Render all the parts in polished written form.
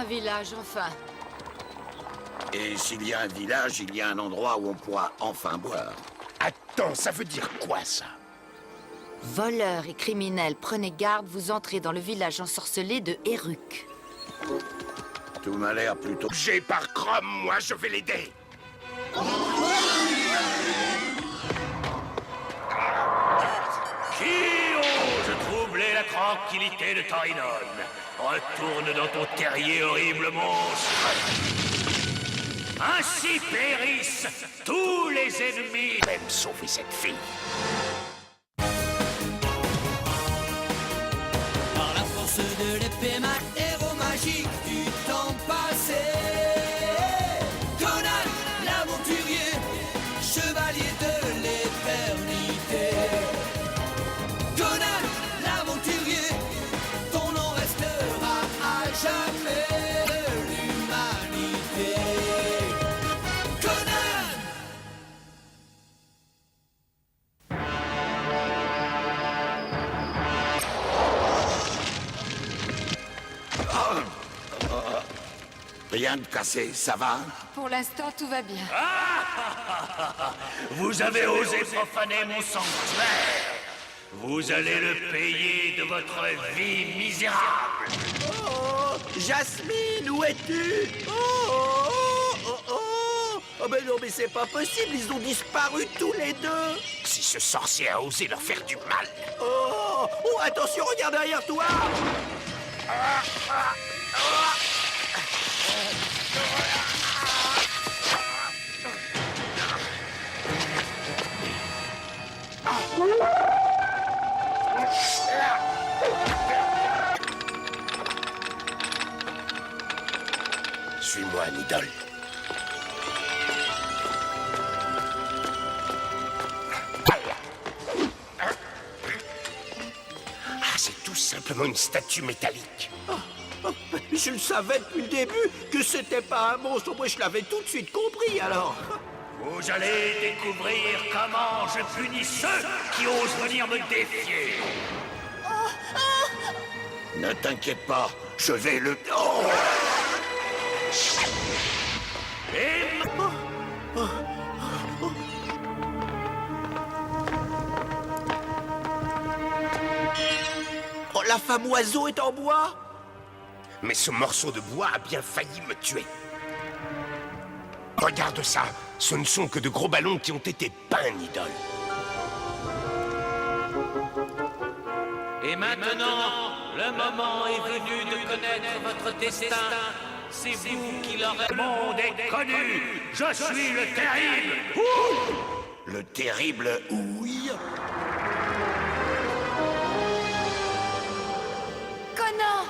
Un village, enfin. Et s'il y a un village, il y a un endroit où on pourra enfin boire. Attends, ça veut dire quoi, ça? Voleurs et criminels, prenez garde, vous entrez dans le village ensorcelé de Eruk. Tout m'a l'air plutôt... J'ai par Chrome, moi, je vais l'aider. Qui ose troubler la tranquillité de Torinon? Retourne dans ton terrier, horrible monstre. Ainsi périssent tous les ennemis. Même sauver cette fille. Par la force de l'épée, ma héros magique du temps passé. Conan, l'aventurier, chevalier de l'éternité. Conan, l'aventurier, ton nom restera à jamais de l'humanité. Conan! Rien de cassé, ça va? Pour l'instant, tout va bien. Vous avez osé profaner mon sanctuaire. Vous allez le payer de votre vie misérable. Oh, Jasmine, où es-tu? Oh ben non, mais c'est pas possible, ils ont disparu tous les deux. Si ce sorcier a osé leur faire du mal. Oh, attention, regarde derrière toi. Suis-moi, Nidol. Ah, c'est tout simplement une statue métallique. Je le savais depuis le début que c'était pas un monstre. Moi, je l'avais tout de suite compris, alors. Vous allez découvrir comment je punis ceux qui osent venir me défier. Ne t'inquiète pas, je vais le... Oh! Et Oh, la femme oiseau est en bois. Mais ce morceau de bois a bien failli me tuer. Regarde ça, ce ne sont que de gros ballons qui ont été peints, Nidol. Et maintenant, le moment est venu de connaître votre destin. C'est vous qui l'aurez. Le monde est connu. Je suis le terrible. Le terrible ouïe. Conan!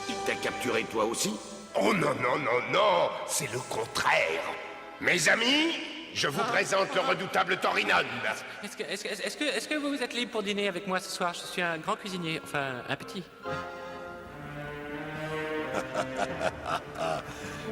Il t'a capturé toi aussi? Oh non, non, non, non, c'est le contraire. Mes amis, je vous présente le redoutable Torinon. Est-ce que vous êtes libre pour dîner avec moi ce soir? Je suis un grand cuisinier, enfin un petit.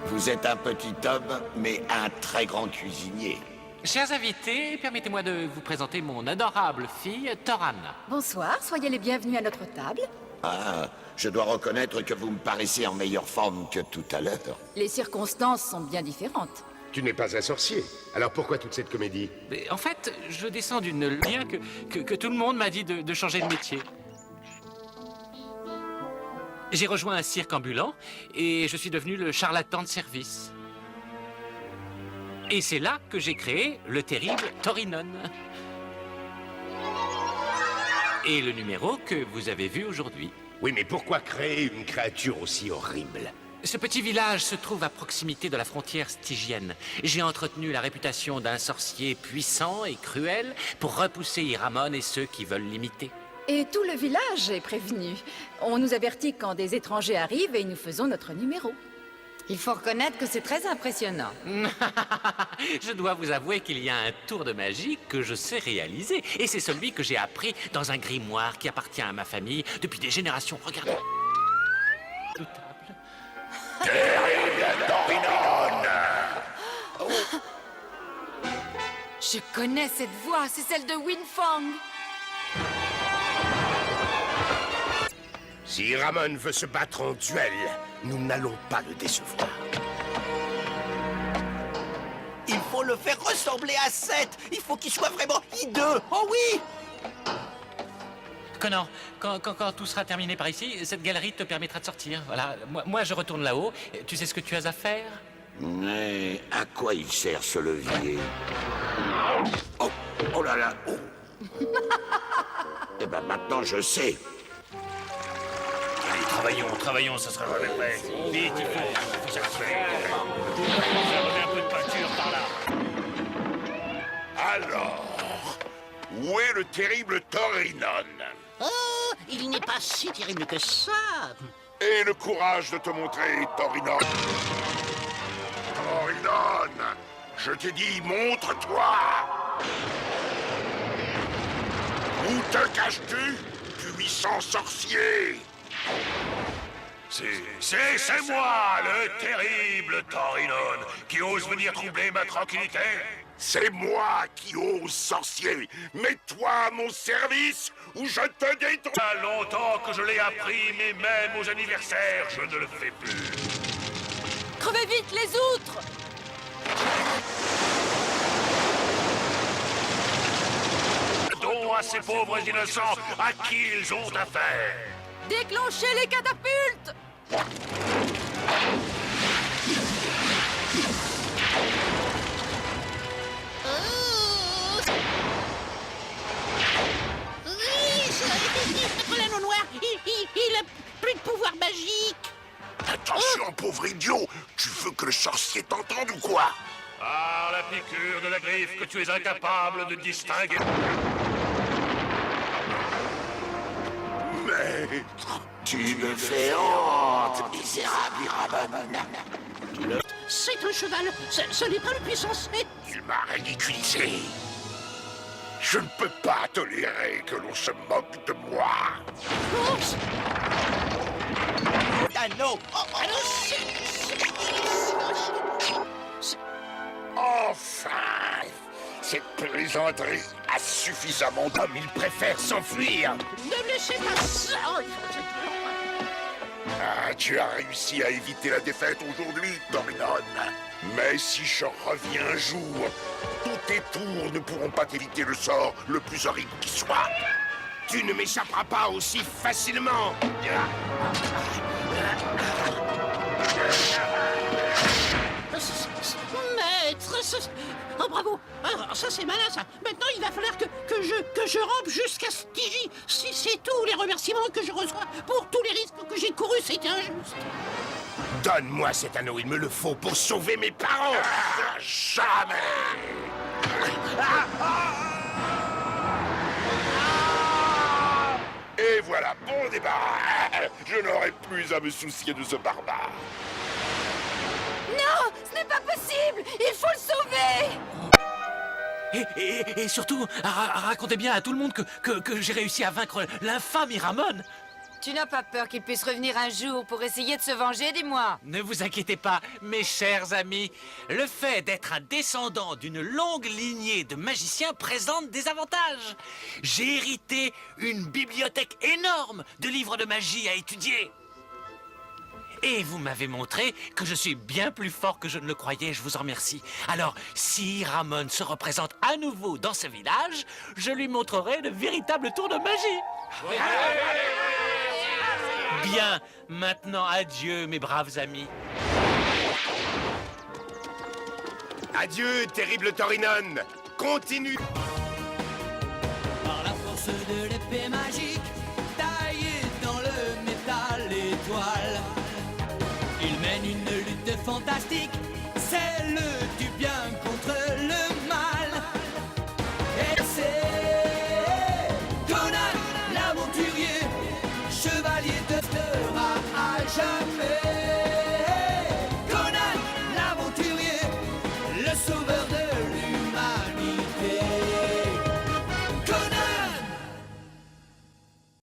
Vous êtes un petit homme, mais un très grand cuisinier. Chers invités, permettez-moi de vous présenter mon adorable fille, Toran. Bonsoir, soyez les bienvenus à notre table. Ah, je dois reconnaître que vous me paraissez en meilleure forme que tout à l'heure. Les circonstances sont bien différentes. Tu n'es pas un sorcier, alors pourquoi toute cette comédie? Mais en fait, je descends d'une bien que tout le monde m'a dit de changer de métier. J'ai rejoint un cirque ambulant et je suis devenu le charlatan de service. Et c'est là que j'ai créé le terrible Torinon. Et le numéro que vous avez vu aujourd'hui. Oui, mais pourquoi créer une créature aussi horrible? Ce petit village se trouve à proximité de la frontière stygienne. J'ai entretenu la réputation d'un sorcier puissant et cruel pour repousser Iramon et ceux qui veulent l'imiter. Et tout le village est prévenu. On nous avertit quand des étrangers arrivent et nous faisons notre numéro. Il faut reconnaître que c'est très impressionnant. Je dois vous avouer qu'il y a un tour de magie que je sais réaliser. Et c'est celui que j'ai appris dans un grimoire qui appartient à ma famille depuis des générations. Regardez. Terrible Torinon! Je connais cette voix, c'est celle de Winfang. Si Ramon veut se battre en duel, nous n'allons pas le décevoir. Il faut le faire ressembler à Seth. Il faut qu'il soit vraiment hideux. Oh oui! Conan, quand tout sera terminé par ici, cette galerie te permettra de sortir. Voilà, moi je retourne là-haut. Tu sais ce que tu as à faire? Mais à quoi il sert ce levier? Oh, oh là là, oh. Eh ben maintenant je sais. Allez, travaillons, ça sera jamais prêt. Vite, il faut ça se fait. Un peu de peinture par là. Alors, où est le terrible Torinon? Oh, il n'est pas si terrible que ça. Et le courage de te montrer, Torinon. Torinon, je t'ai dit, montre-toi. Où te caches-tu, puissant sorcier? C'est moi, le terrible Torinon, qui ose venir troubler ma tranquillité. C'est moi qui ose, sorcier. Mets-toi à mon service ou je te détruis. Il y a longtemps que je l'ai appris, mais même aux anniversaires, je ne le fais plus. Crevez vite les outres! Don à ces pauvres innocents à qui ils ont affaire. Déclenchez les catapultes! Notre l'anneau noir, il a plus de pouvoir magique. Attention, pauvre idiot. Tu veux que le sorcier t'entende ou quoi? Par la piqûre de la griffe que tu es incapable de distinguer. Maître, Tu me fais honte, misérable Ramon. C'est un cheval, ce n'est pas le puissant Seth. il m'a ridiculisé. Je ne peux pas tolérer que l'on se moque de moi. Anneau. Enfin, cette plaisanterie a suffisamment d'hommes. Il préfère s'enfuir. Ne laissez pas ça. Ah, tu as réussi à éviter la défaite aujourd'hui, Torinon. Mais si je reviens un jour, tous tes tours ne pourront pas t'éviter le sort le plus horrible qui soit. Tu ne m'échapperas pas aussi facilement. Maître, oh bravo. Ah, ça c'est malin ça. Maintenant il va falloir que je rampe jusqu'à Stygie. Si c'est tous les remerciements que je reçois pour tous les risques que j'ai courus, c'était injuste. Donne-moi cet anneau, il me le faut pour sauver mes parents. Jamais. Et voilà, bon débarras. Je n'aurai plus à me soucier de ce barbare. Non, ce n'est pas possible! Il faut le sauver! Et surtout, racontez bien à tout le monde que j'ai réussi à vaincre l'infâme Iramon. Tu n'as pas peur qu'il puisse revenir un jour pour essayer de se venger, dis-moi? Ne vous inquiétez pas, mes chers amis. Le fait d'être un descendant d'une longue lignée de magiciens présente des avantages. J'ai hérité une bibliothèque énorme de livres de magie à étudier. Et vous m'avez montré que je suis bien plus fort que je ne le croyais, je vous en remercie. Alors, si Ramon se représente à nouveau dans ce village, je lui montrerai le véritable tour de magie. Bien, maintenant adieu, mes braves amis. Adieu, terrible Torinon. Continue. Par la force de l'épée magique, taillée dans le métal étoile, il mène une lutte fantastique